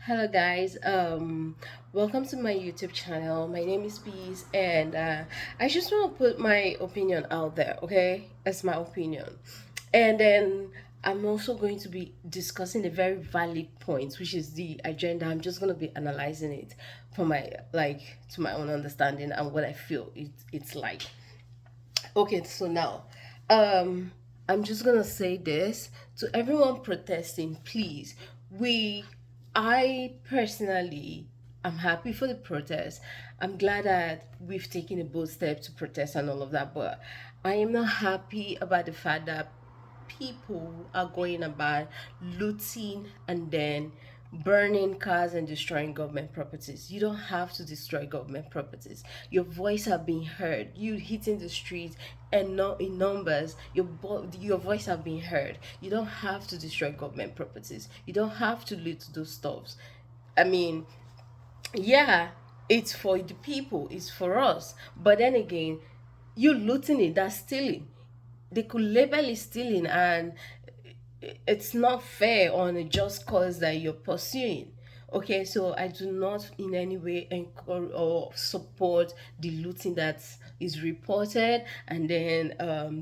Hello guys, welcome to my YouTube channel. My name is Peace and I just want to put my opinion out there, okay? That's my opinion. And then I'm also going to be discussing a very valid point, which is the agenda. I'm just going to be analyzing it for my to my own understanding and what I feel it's like. Okay, so now, um, I'm just gonna say this to everyone protesting. Please, we, I personally, am happy for the protest. I'm glad that we've taken a bold step to protest and all of that, but I am not happy about the fact that people are going about looting and then burning cars and destroying government properties. You don't have to destroy government properties. Your voice have been heard. You hitting the streets and not in numbers. Your voice have been heard. You don't have to destroy government properties. You don't have to loot those stuffs. I mean, yeah, it's for the people. It's for us. But then again, you looting it. That's stealing. They could label it stealing, and it's not fair on a just cause that you're pursuing. Okay, so I do not in any way encourage or support the looting that is reported, and then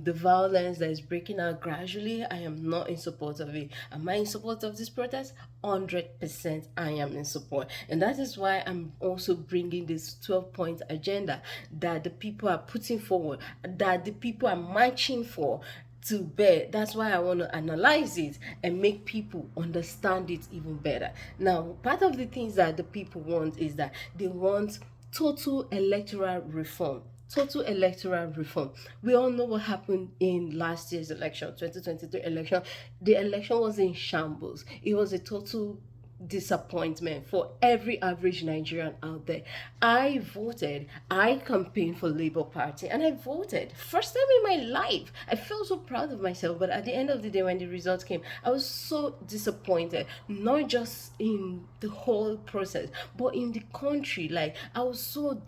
the violence that is breaking out gradually. I am not in support of it. Am I in support of this protest? 100% I am in support, and that is why I'm also bringing this 12-point agenda that the people are putting forward, that the people are marching for to bear. That's why I want to analyze it and make people understand it even better. Now, part of the things that the people want is that they want total electoral reform. Total electoral reform. We all know what happened in last year's election, 2023 election. The election was in shambles. It was a total disappointment for every average Nigerian out there. I voted, I campaigned for Labour Party, and I voted. First time in my life. I felt so proud of myself, but at the end of the day when the results came, I was so disappointed, not just in the whole process, but in the country. Like, I was so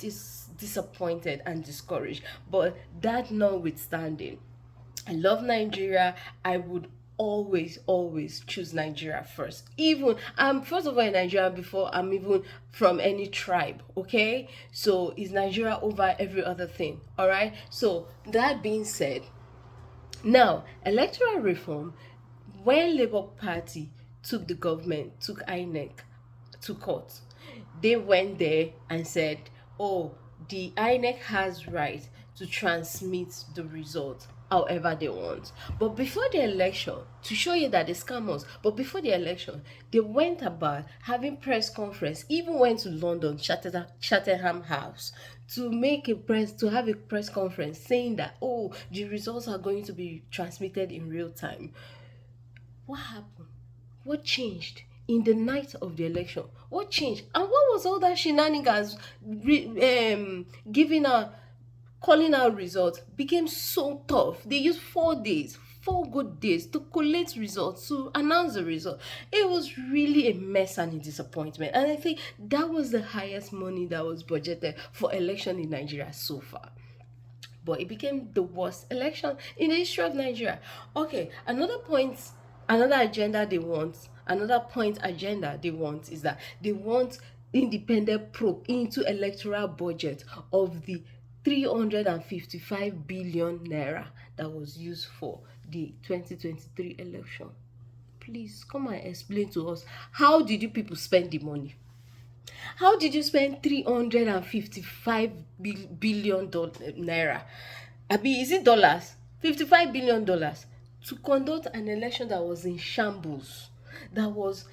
disappointed and discouraged. But that notwithstanding, I love Nigeria. I would always choose Nigeria first. Even I'm first of all in Nigeria before I'm even from any tribe. Okay, so is Nigeria over every other thing? All right. So that being said, now electoral reform. When Labour Party took the government, took INEC to court, they went there and said, oh, the INEC has right to transmit the result however they want. But before the election, to show you that the scammers, but before the election, they went about having press conference, even went to London, Chatterham House, to have a press conference saying that, oh, the results are going to be transmitted in real time. What happened? What changed in the night of the election? What changed? And what was all that shenanigans giving out, calling out results became so tough? They used 4 days, 4 good days to collate results, to announce the result. It was really a mess and a disappointment. And I think that was the highest money that was budgeted for election in Nigeria so far, but it became the worst election in the history of Nigeria. Okay, another point agenda they want is that they want independent probe into electoral budget of the 355 billion naira that was used for the 2023 election. Please come and explain to us, how did you people spend the money? How did you spend 355 billion naira? Abi, is it dollars? $55 billion to conduct an election that was in shambles. That was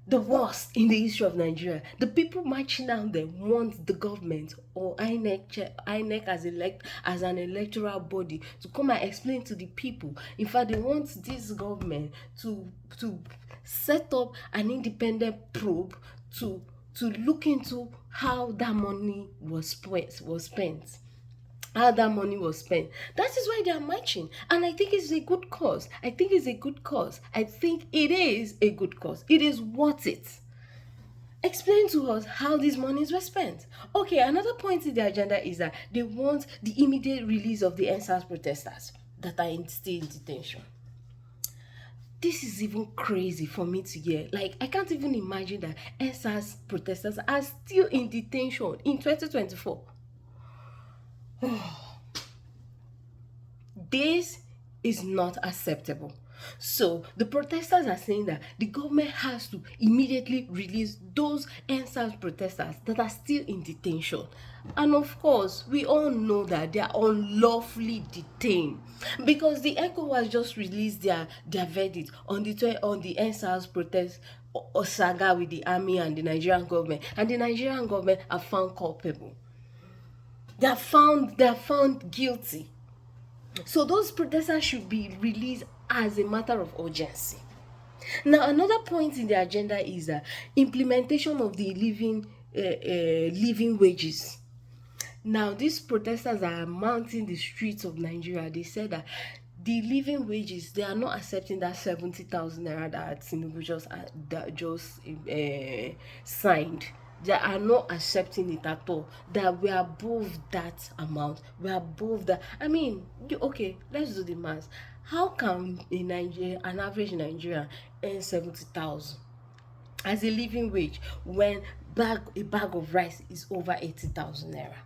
the worst in the history of Nigeria. The people marching down there want the government or INEC as an electoral body to come and explain to the people. In fact, they want this government to set up an independent probe to look into how that money was spent, how that money was spent. That is why they are marching. And I think it's a good cause. I think it's a good cause. I think it is a good cause. It is worth it. Explain to us how these monies were spent. Okay, another point in the agenda is that they want the immediate release of the NSAS protesters that are still in detention. This is even crazy for me to hear. Like, I can't even imagine that NSAS protesters are still in detention in 2024. This is not acceptable. So the protesters are saying that the government has to immediately release those NSAS protesters that are still in detention. And of course, we all know that they are unlawfully detained because the ECOWAS just released their verdict on the NSAS protest saga with the army and the Nigerian government, and the Nigerian government are found culpable. They are found guilty. So those protesters should be released as a matter of urgency. Now, another point in the agenda is implementation of the living wages. Now, these protesters are mounting the streets of Nigeria. They said that the living wages, they are not accepting that 70,000 naira that Tinubu just signed. They are not accepting it at all. That we are above that amount. We are above that. I mean, okay, let's do the math. How can an average Nigerian earn 70,000 as a living wage when a bag of rice is over 80,000 naira?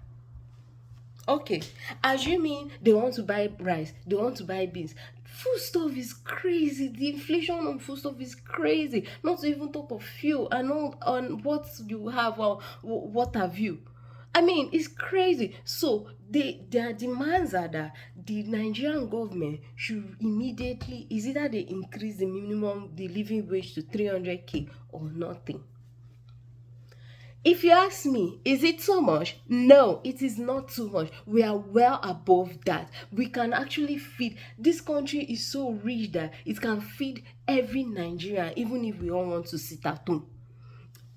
Okay, assuming they want to buy rice, they want to buy beans. Food stuff is crazy. The inflation on food stuff is crazy. Not to even talk of fuel and all on what you have or what have you. I mean, it's crazy. So their demands are that the Nigerian government should immediately, is either they increase the living wage to 300k or nothing. If you ask me, is it too much? No, it is not too much. We are well above that. We can actually feed. This country is so rich that it can feed every Nigerian, even if we all want to sit at home.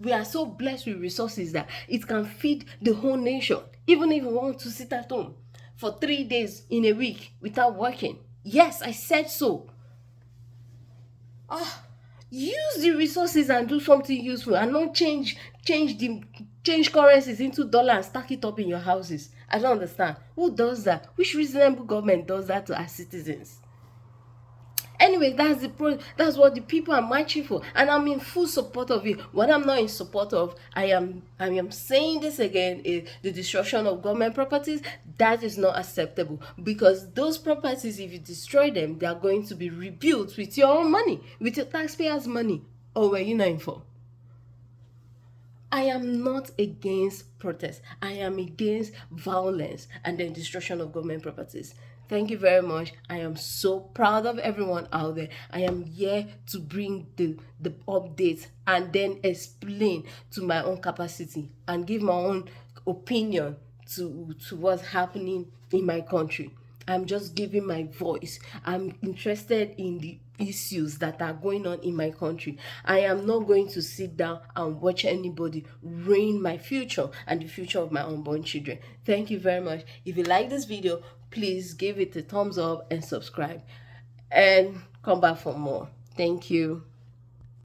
We are so blessed with resources that it can feed the whole nation, even if we want to sit at home for 3 days in a week without working. Yes, I said so. Use the resources and do something useful, and not change currencies into dollar and stack it up in your houses. I don't understand. Who does that? Which reasonable government does that to our citizens? Anyway, that's what the people are marching for, and I'm in full support of it. What I'm not in support of, I am saying this again, is the destruction of government properties. That is not acceptable, because those properties, if you destroy them, they are going to be rebuilt with your own money, with your taxpayers' money. Or were you not informed? I am not against protest. I am against violence and the destruction of government properties. Thank you very much. I am so proud of everyone out there. I am here to bring the updates and then explain to my own capacity and give my own opinion to what's happening in my country. I'm just giving my voice. I'm interested in the issues that are going on in my country. I am not going to sit down and watch anybody ruin my future and the future of my unborn children. Thank you very much. If you like this video, please give it a thumbs up and subscribe, and come back for more. Thank you.